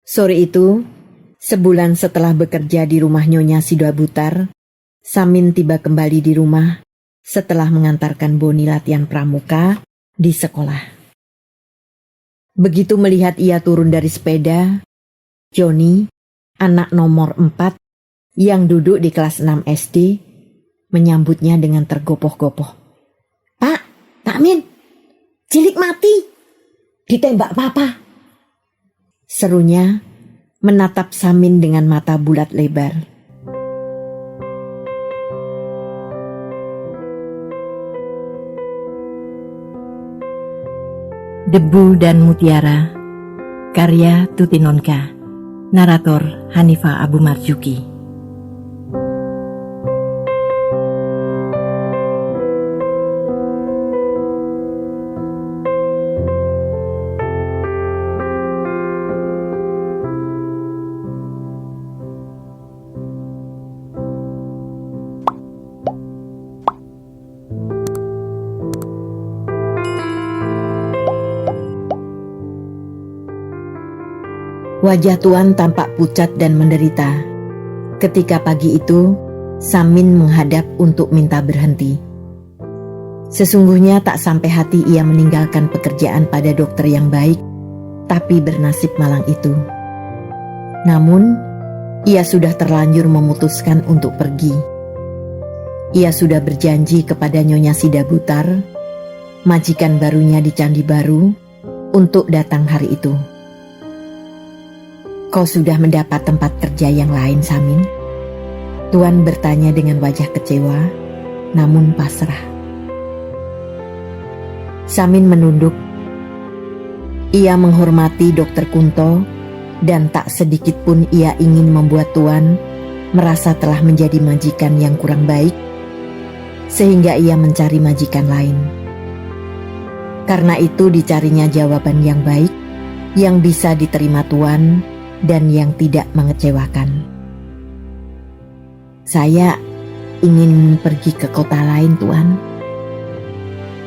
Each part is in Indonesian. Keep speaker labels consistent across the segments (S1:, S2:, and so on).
S1: Sore itu, sebulan setelah bekerja di rumah Nyonya Sidabutar, Samin tiba kembali di rumah setelah mengantarkan Boni latihan pramuka di sekolah. Begitu melihat ia turun dari sepeda, Joni, anak nomor 4 yang duduk di kelas 6 SD, menyambutnya dengan tergopoh-gopoh. "Pak, Pak Min, Cilik mati, ditembak papa," serunya menatap Samin dengan mata bulat lebar. Debu dan Mutiara, karya Tuti Nonka, narator Hanifah Abu Marzuki. Wajah Tuan tampak pucat dan menderita. Ketika pagi itu, Samin menghadap untuk minta berhenti. Sesungguhnya tak sampai hati ia meninggalkan pekerjaan pada dokter yang baik, tapi bernasib malang itu. Namun, ia sudah terlanjur memutuskan untuk pergi. Ia sudah berjanji kepada Nyonya Sidabutar, majikan barunya di Candi Baru, untuk datang hari itu. "Kau sudah mendapat tempat kerja yang lain, Samin?" Tuan bertanya dengan wajah kecewa, namun pasrah. Samin menunduk. Ia menghormati Dokter Kunto, dan tak sedikit pun ia ingin membuat Tuan merasa telah menjadi majikan yang kurang baik, sehingga ia mencari majikan lain. Karena itu dicarinya jawaban yang baik, yang bisa diterima Tuan, dan yang tidak mengecewakan. "Saya ingin pergi ke kota lain, Tuan.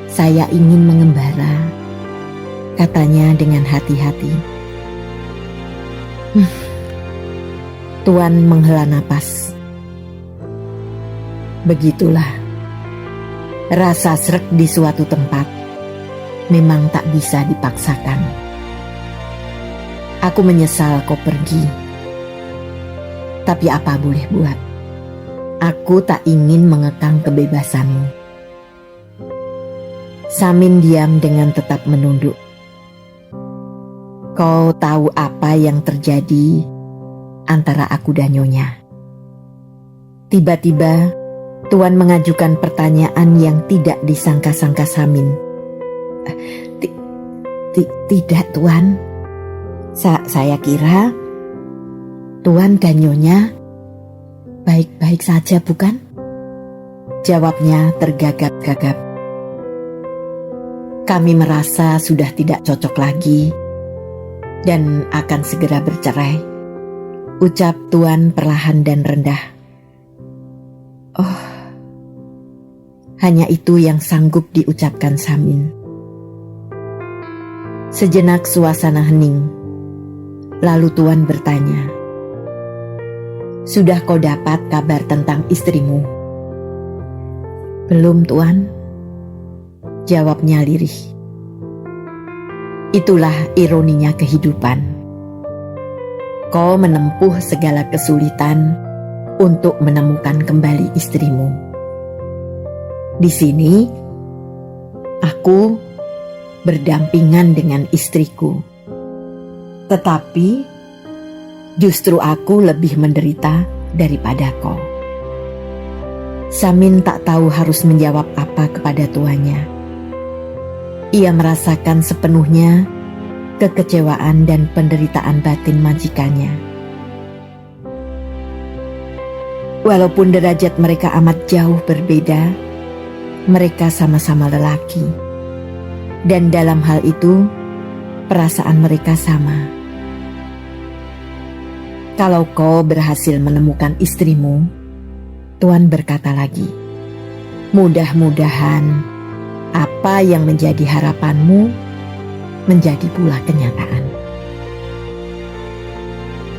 S1: Saya ingin mengembara," katanya dengan hati-hati. Tuan menghela napas. Begitulah, rasa srek di suatu tempat memang tak bisa dipaksakan. Aku menyesal kau pergi. Tapi apa boleh buat? Aku tak ingin mengekang kebebasanmu. Samin diam dengan tetap menunduk. Kau tahu apa yang terjadi antara aku dan Nyonya? Tiba-tiba, Tuan mengajukan pertanyaan yang tidak disangka-sangka Samin. Tidak, Tuan. Saya kira Tuan dan Nyonya baik-baik saja, bukan? Jawabnya tergagap-gagap. Kami merasa sudah tidak cocok lagi dan akan segera bercerai, ucap Tuan perlahan dan rendah. Oh, hanya itu yang sanggup diucapkan Samin. Sejenak suasana hening. Lalu Tuan bertanya, "Sudah kau dapat kabar tentang istrimu?" "Belum, Tuan," jawabnya lirih. Itulah ironinya kehidupan. Kau menempuh segala kesulitan untuk menemukan kembali istrimu. Di sini, aku berdampingan dengan istriku. Tetapi justru aku lebih menderita daripada kau. Samin tak tahu harus menjawab apa kepada tuannya. Ia merasakan sepenuhnya kekecewaan dan penderitaan batin majikannya. Walaupun derajat mereka amat jauh berbeda, mereka sama-sama lelaki. Dan dalam hal itu, perasaan mereka sama. Kalau kau berhasil menemukan istrimu, Tuan berkata lagi, mudah-mudahan apa yang menjadi harapanmu menjadi pula kenyataan.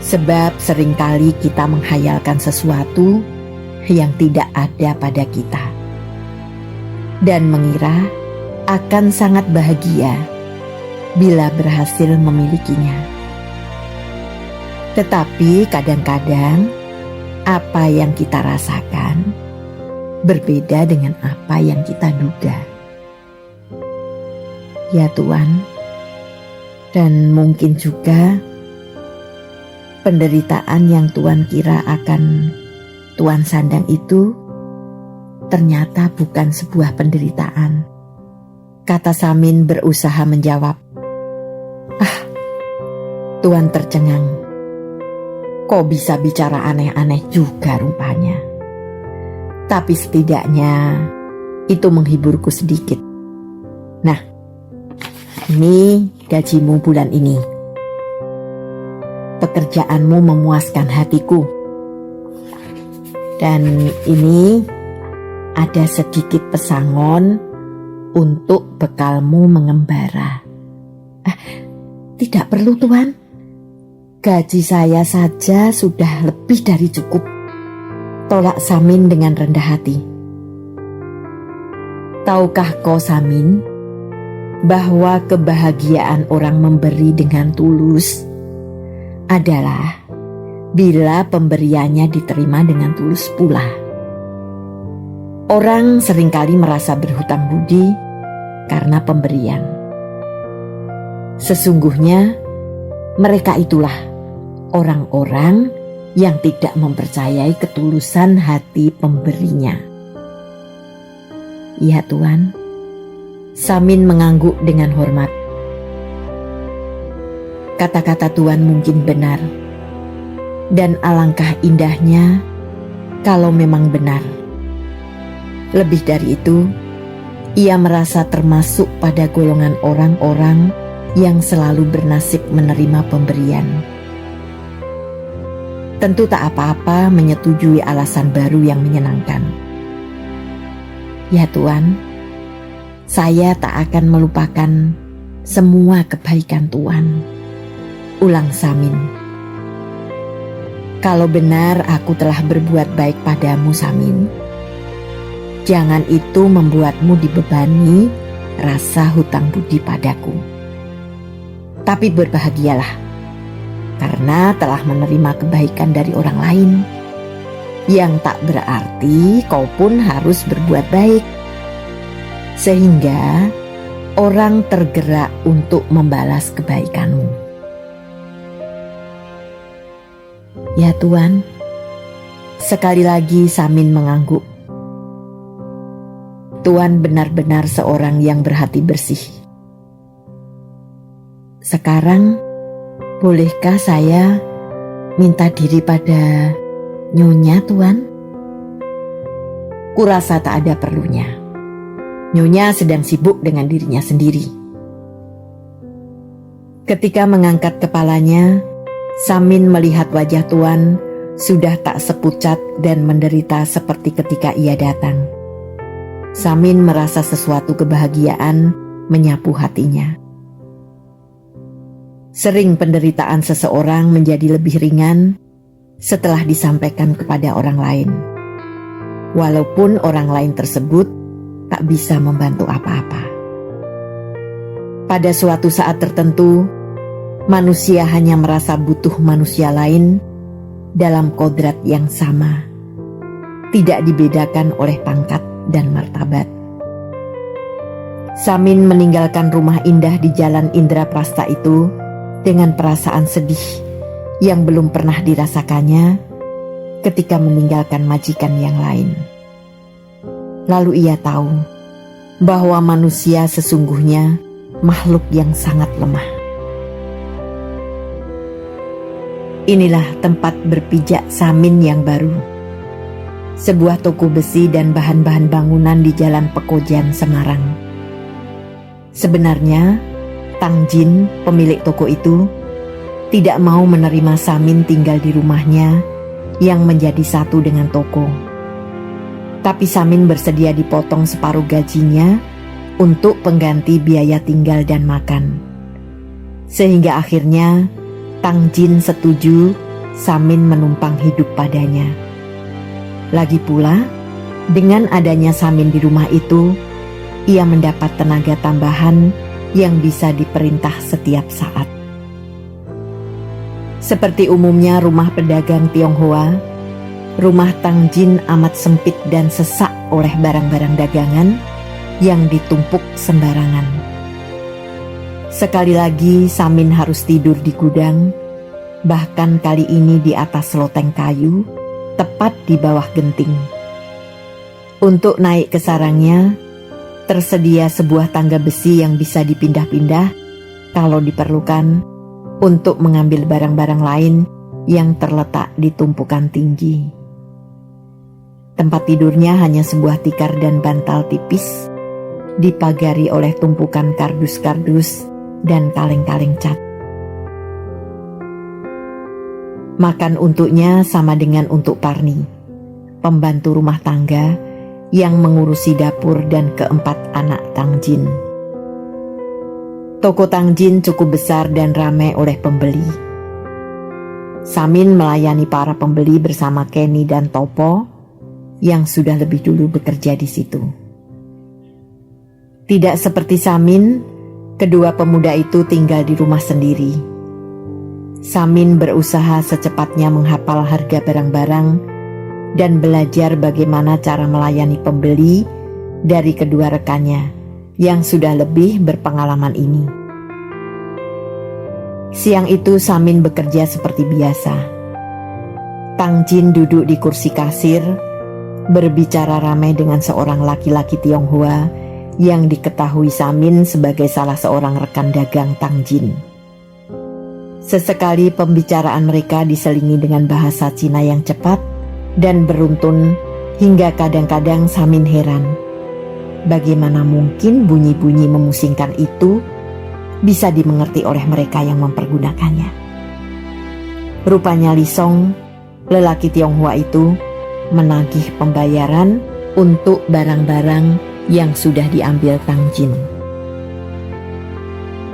S1: Sebab seringkali kita menghayalkan sesuatu yang tidak ada pada kita dan mengira akan sangat bahagia bila berhasil memilikinya. Tetapi kadang-kadang apa yang kita rasakan berbeda dengan apa yang kita duga. Ya Tuhan, dan mungkin juga penderitaan yang Tuhan kira akan Tuhan sandang itu ternyata bukan sebuah penderitaan. Kata Samin berusaha menjawab. Tuhan tercengang. Kok bisa bicara aneh-aneh juga rupanya. Tapi setidaknya itu menghiburku sedikit. Nah, ini gajimu bulan ini. Pekerjaanmu memuaskan hatiku. Dan ini ada sedikit pesangon untuk bekalmu mengembara. Tidak perlu Tuan. Gaji saya saja sudah lebih dari cukup. Tolak Samin dengan rendah hati. Tahukah kau Samin, bahwa kebahagiaan orang memberi dengan tulus adalah bila pemberiannya diterima dengan tulus pula. Orang seringkali merasa berhutang budi karena pemberian. Sesungguhnya mereka itulah orang-orang yang tidak mempercayai ketulusan hati pemberinya. Ya Tuhan, Samin mengangguk dengan hormat. Kata-kata Tuhan mungkin benar, dan alangkah indahnya kalau memang benar. Lebih dari itu, ia merasa termasuk pada golongan orang-orang yang selalu bernasib menerima pemberian. Tentu tak apa-apa menyetujui alasan baru yang menyenangkan. Ya Tuhan, saya tak akan melupakan semua kebaikan Tuhan. Ulang Samin. Kalau benar aku telah berbuat baik padamu Samin, jangan itu membuatmu dibebani rasa hutang budi padaku. Tapi berbahagialah, karena telah menerima kebaikan dari orang lain, yang tak berarti kau pun harus berbuat baik, sehingga orang tergerak untuk membalas kebaikanmu. Ya Tuhan, sekali lagi Samin mengangguk. Tuhan benar-benar seorang yang berhati bersih. Sekarang, bolehkah saya minta diri pada Nyonya Tuhan? Kurasa tak ada perlunya. Nyonya sedang sibuk dengan dirinya sendiri. Ketika mengangkat kepalanya, Samin melihat wajah Tuan sudah tak sepucat dan menderita seperti ketika ia datang. Samin merasa sesuatu kebahagiaan menyapu hatinya. Sering penderitaan seseorang menjadi lebih ringan setelah disampaikan kepada orang lain, walaupun orang lain tersebut tak bisa membantu apa-apa. Pada suatu saat tertentu, manusia hanya merasa butuh manusia lain dalam kodrat yang sama, tidak dibedakan oleh pangkat dan martabat. Samin meninggalkan rumah indah di Jalan Indraprasta itu dengan perasaan sedih yang belum pernah dirasakannya ketika meninggalkan majikan yang lain. Lalu ia tahu bahwa manusia sesungguhnya makhluk yang sangat lemah. Inilah tempat berpijak Samin yang baru. Sebuah toko besi dan bahan-bahan bangunan di Jalan Pekojan, Semarang. Sebenarnya, Tang Jin, pemilik toko itu, tidak mau menerima Samin tinggal di rumahnya yang menjadi satu dengan toko. Tapi Samin bersedia dipotong separuh gajinya untuk pengganti biaya tinggal dan makan. Sehingga akhirnya Tang Jin setuju Samin menumpang hidup padanya. Lagi pula, dengan adanya Samin di rumah itu, ia mendapat tenaga tambahan yang bisa diperintah setiap saat. Seperti umumnya rumah pedagang Tionghoa, rumah Tang Jin amat sempit dan sesak oleh barang-barang dagangan yang ditumpuk sembarangan. Sekali lagi Samin harus tidur di gudang, bahkan kali ini di atas loteng kayu, tepat di bawah genting. Untuk naik ke sarangnya, tersedia sebuah tangga besi yang bisa dipindah-pindah kalau diperlukan untuk mengambil barang-barang lain yang terletak di tumpukan tinggi. Tempat tidurnya hanya sebuah tikar dan bantal tipis, dipagari oleh tumpukan kardus-kardus dan kaleng-kaleng cat. Makan untuknya sama dengan untuk Parni, pembantu rumah tangga yang mengurusi dapur dan keempat anak Tang Jin. Toko Tang Jin cukup besar dan ramai oleh pembeli. Samin melayani para pembeli bersama Kenny dan Topo yang sudah lebih dulu bekerja di situ. Tidak seperti Samin, kedua pemuda itu tinggal di rumah sendiri. Samin berusaha secepatnya menghafal harga barang-barang dan belajar bagaimana cara melayani pembeli dari kedua rekannya yang sudah lebih berpengalaman ini. Siang itu Samin bekerja seperti biasa. Tang Jin duduk di kursi kasir, berbicara ramai dengan seorang laki-laki Tionghoa yang diketahui Samin sebagai salah seorang rekan dagang Tang Jin. Sesekali pembicaraan mereka diselingi dengan bahasa Cina yang cepat dan beruntun hingga kadang-kadang Samin heran. Bagaimana mungkin bunyi-bunyi memusingkan itu bisa dimengerti oleh mereka yang mempergunakannya. Rupanya Li Song, lelaki Tionghoa itu, menagih pembayaran untuk barang-barang yang sudah diambil Tang Jin.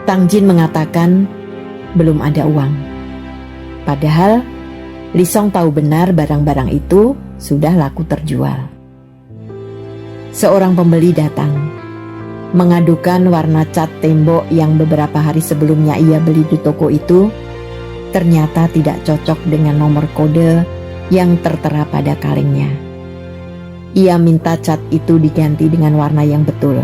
S1: Tang Jin mengatakan belum ada uang. Padahal Li Song tahu benar barang-barang itu sudah laku terjual. Seorang pembeli datang, mengadukan warna cat tembok yang beberapa hari sebelumnya ia beli di toko itu ternyata tidak cocok dengan nomor kode yang tertera pada kalengnya. Ia minta cat itu diganti dengan warna yang betul.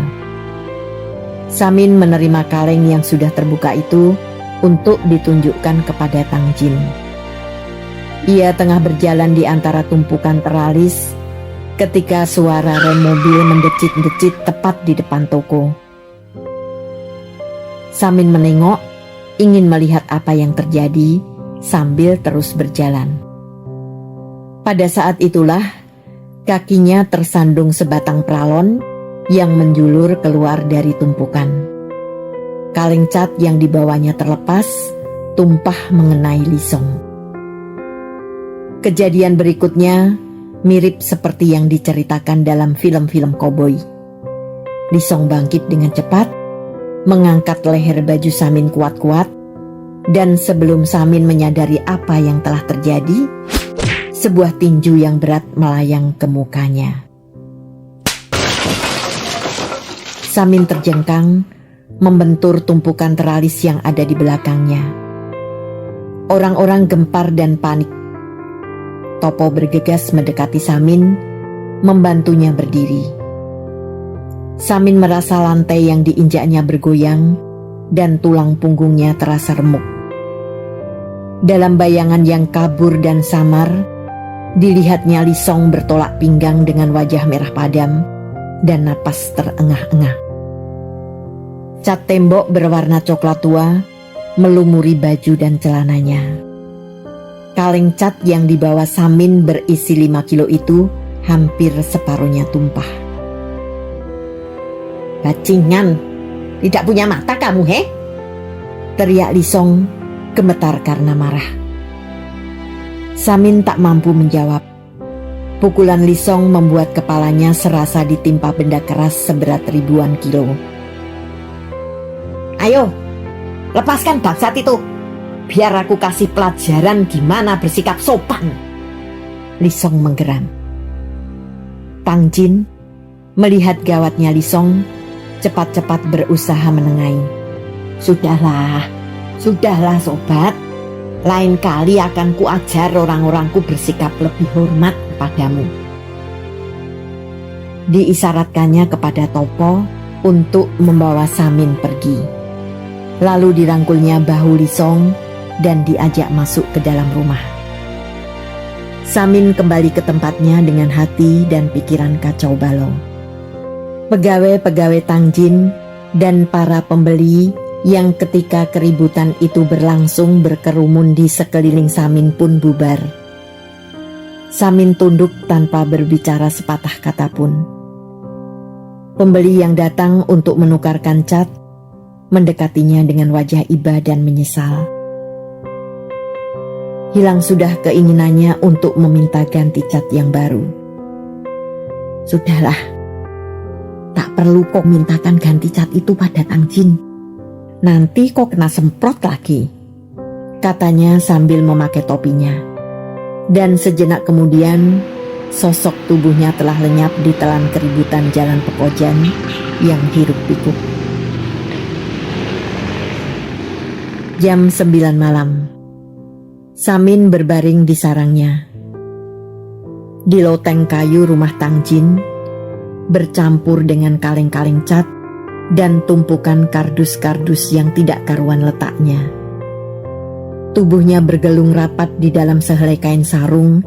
S1: Samin menerima kaleng yang sudah terbuka itu untuk ditunjukkan kepada Tang Jin. Ia tengah berjalan di antara tumpukan teralis ketika suara rem mobil mendecit-decit tepat di depan toko. Samin menengok, ingin melihat apa yang terjadi sambil terus berjalan. Pada saat itulah kakinya tersandung sebatang pralon yang menjulur keluar dari tumpukan. Kaleng cat yang dibawanya terlepas, tumpah mengenai Li Song. Kejadian berikutnya mirip seperti yang diceritakan dalam film-film koboi. Li Song bangkit dengan cepat, mengangkat leher baju Samin kuat-kuat, dan sebelum Samin menyadari apa yang telah terjadi, sebuah tinju yang berat melayang ke mukanya. Samin terjengkang, membentur tumpukan teralis yang ada di belakangnya. Orang-orang gempar dan panik. Topo bergegas mendekati Samin, membantunya berdiri. Samin merasa lantai yang diinjaknya bergoyang dan tulang punggungnya terasa remuk. Dalam bayangan yang kabur dan samar, dilihatnya Li Song bertolak pinggang dengan wajah merah padam dan napas terengah-engah. Cat tembok berwarna coklat tua melumuri baju dan celananya. Kaleng cat yang dibawa Samin berisi 5 kilo itu hampir separuhnya tumpah. "Bajingan, tidak punya mata kamu, he?" teriak Li Song, gemetar karena marah. Samin tak mampu menjawab. Pukulan Li Song membuat kepalanya serasa ditimpa benda keras seberat ribuan kilo. "Ayo, lepaskan bangsat itu. biar aku kasih pelajaran gimana bersikap sopan. Lisong menggeram. Tang Jin melihat gawatnya Lisong, cepat-cepat berusaha menengahi. Sudahlah sobat. Lain kali akan kuajar orang-orangku bersikap lebih hormat kepadamu. Diisyaratkannya kepada Topo untuk membawa Samin pergi. Lalu dirangkulnya bahu Lisong dan diajak masuk ke dalam rumah. Samin kembali ke tempatnya dengan hati dan pikiran kacau balau. Pegawai-pegawai Tang Jin dan para pembeli yang ketika keributan itu berlangsung berkerumun di sekeliling Samin pun bubar. Samin tunduk tanpa berbicara sepatah kata pun. Pembeli yang datang untuk menukarkan cat mendekatinya dengan wajah iba dan menyesal. Hilang sudah keinginannya untuk meminta ganti cat yang baru. Sudahlah, tak perlu kau mintakan ganti cat itu pada Tang Jin. Nanti kok kena semprot lagi, katanya sambil memakai topinya. Dan sejenak kemudian, sosok tubuhnya telah lenyap di telan keributan jalan Pekojan yang hiruk pikuk. Jam 9 malam, Samin berbaring di sarangnya. Di loteng kayu rumah Tang Jin, bercampur dengan kaleng-kaleng cat dan tumpukan kardus-kardus yang tidak karuan letaknya. Tubuhnya bergelung rapat di dalam sehelai kain sarung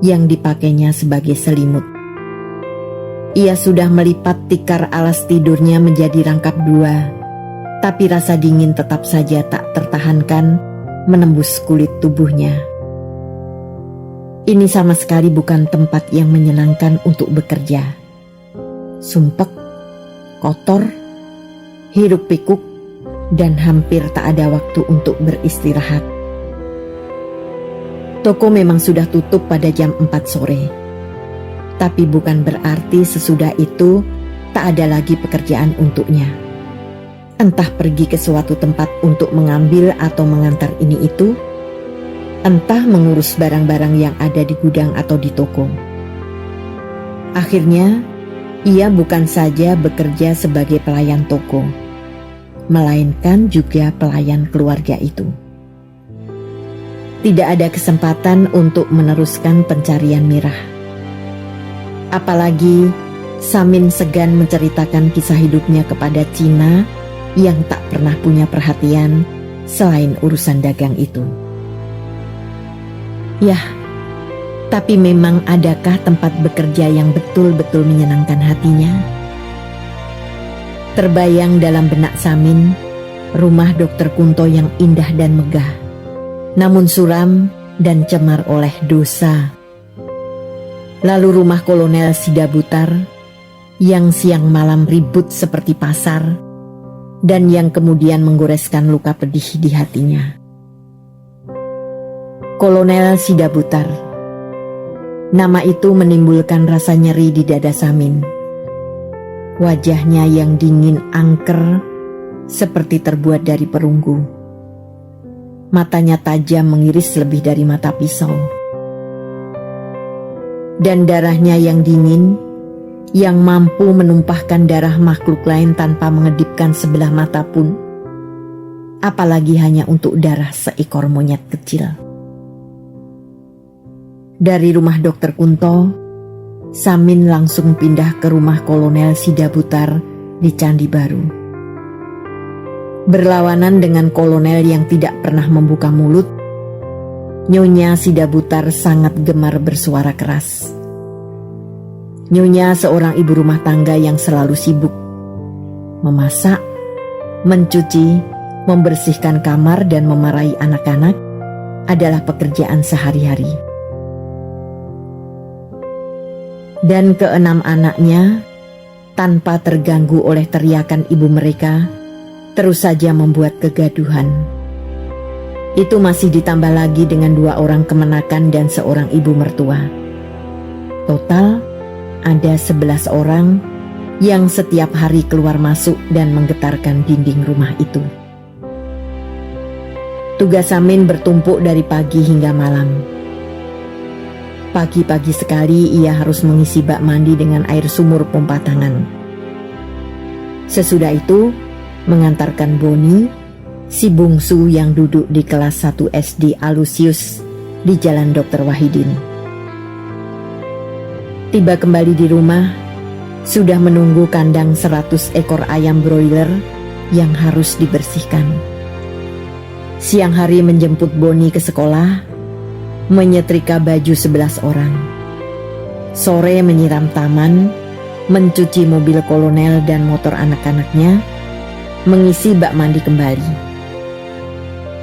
S1: yang dipakainya sebagai selimut. Ia sudah melipat tikar alas tidurnya menjadi rangkap dua, tapi rasa dingin tetap saja tak tertahankan menembus kulit tubuhnya. Ini sama sekali bukan tempat yang menyenangkan untuk bekerja. Sumpek, kotor, hiruk pikuk, dan hampir tak ada waktu untuk beristirahat. Toko memang sudah tutup pada jam 4 sore. Tapi bukan berarti sesudah itu tak ada lagi pekerjaan untuknya. Entah pergi ke suatu tempat untuk mengambil atau mengantar ini itu, entah mengurus barang-barang yang ada di gudang atau di toko. Akhirnya, ia bukan saja bekerja sebagai pelayan toko, melainkan juga pelayan keluarga itu. Tidak ada kesempatan untuk meneruskan pencarian Mirah. Apalagi Samin segan menceritakan kisah hidupnya kepada Cina yang tak pernah punya perhatian selain urusan dagang itu. Yah, tapi memang adakah tempat bekerja yang betul-betul menyenangkan hatinya? Terbayang dalam benak Samin rumah Dokter Kunto yang indah dan megah, namun suram dan cemar oleh dosa. Lalu rumah Kolonel Sidabutar yang siang malam ribut seperti pasar dan yang kemudian menggoreskan luka pedih di hatinya. Kolonel Sidabutar. Nama itu menimbulkan rasa nyeri di dada Samin. Wajahnya yang dingin angker seperti terbuat dari perunggu. Matanya tajam mengiris lebih dari mata pisau. Dan darahnya yang dingin, yang mampu menumpahkan darah makhluk lain tanpa mengedipkan sebelah mata pun, apalagi hanya untuk darah seekor monyet kecil. Dari rumah Dokter Kunto, Samin langsung pindah ke rumah Kolonel Sidabutar di Candi Baru. Berlawanan dengan kolonel yang tidak pernah membuka mulut, Nyonya Sidabutar sangat gemar bersuara keras. Nyonya seorang ibu rumah tangga yang selalu sibuk memasak, mencuci, membersihkan kamar dan memarahi anak-anak adalah pekerjaan sehari-hari. Dan keenam anaknya, tanpa terganggu oleh teriakan ibu mereka, terus saja membuat kegaduhan. Itu masih ditambah lagi dengan 2 orang kemenakan dan seorang ibu mertua. Total ada 11 orang yang setiap hari keluar masuk dan menggetarkan dinding rumah itu. Tugas Samin bertumpuk dari pagi hingga malam. Pagi-pagi sekali ia harus mengisi bak mandi dengan air sumur pompa tangan. Sesudah itu, mengantarkan Boni, si bungsu yang duduk di kelas 1 SD Alusius di Jalan Dr. Wahidin. Tiba kembali di rumah, sudah menunggu kandang 100 ekor ayam broiler yang harus dibersihkan. Siang hari menjemput Boni ke sekolah, menyetrika baju 11 orang. Sore menyiram taman, mencuci mobil kolonel dan motor anak-anaknya, mengisi bak mandi kembali.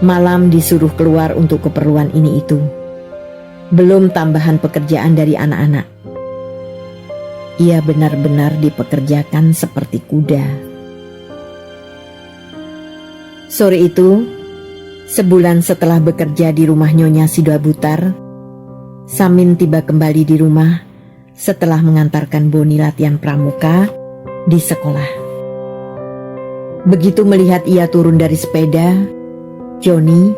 S1: Malam disuruh keluar untuk keperluan ini itu. Belum tambahan pekerjaan dari anak-anak. Ia benar-benar dipekerjakan seperti kuda. Sore itu, sebulan setelah bekerja di rumah Nyonya Sidoa Butar, Samin tiba kembali di rumah setelah mengantarkan Boni latihan pramuka di sekolah. Begitu melihat ia turun dari sepeda, Joni,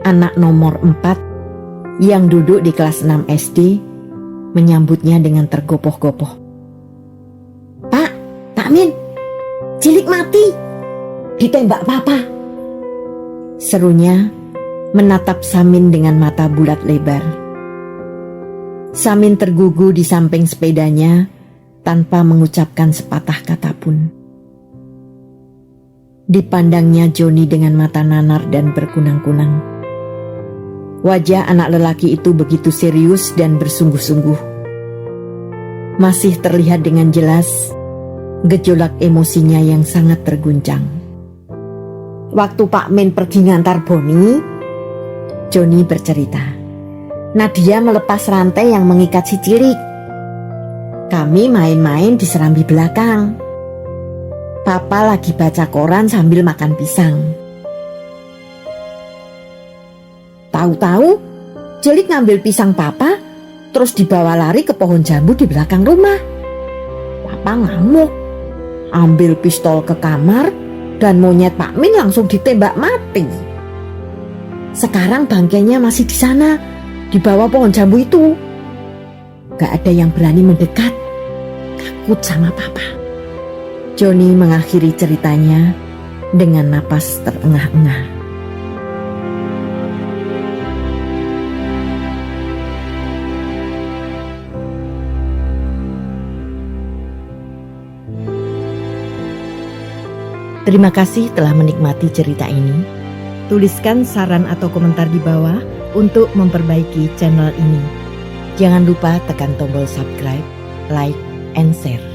S1: anak nomor 4 yang duduk di kelas 6 SD, menyambutnya dengan tergopoh-gopoh. Pak Min, Cilik mati, ditembak papa, serunya menatap Samin dengan mata bulat lebar. Samin tergugu di samping sepedanya tanpa mengucapkan sepatah kata pun. Dipandangnya Joni dengan mata nanar dan berkunang-kunang. Wajah anak lelaki itu begitu serius dan bersungguh-sungguh. Masih terlihat dengan jelas gejolak emosinya yang sangat terguncang. Waktu Pak Min pergi ngantar Boni, Joni bercerita, Nadia melepas rantai yang mengikat si Cilik. Kami main-main di serambi belakang. Papa lagi baca koran sambil makan pisang. Tahu-tahu Cilik ngambil pisang papa, terus dibawa lari ke pohon jambu di belakang rumah. Papa ngamuk, ambil pistol ke kamar, dan monyet Pak Min langsung ditembak mati. Sekarang bangkainya masih di sana, di bawah pohon jambu itu. Gak ada yang berani mendekat, takut sama papa. Joni mengakhiri ceritanya dengan napas terengah-engah. Terima kasih telah menikmati cerita ini. Tuliskan saran atau komentar di bawah untuk memperbaiki channel ini. Jangan lupa tekan tombol subscribe, like, and share.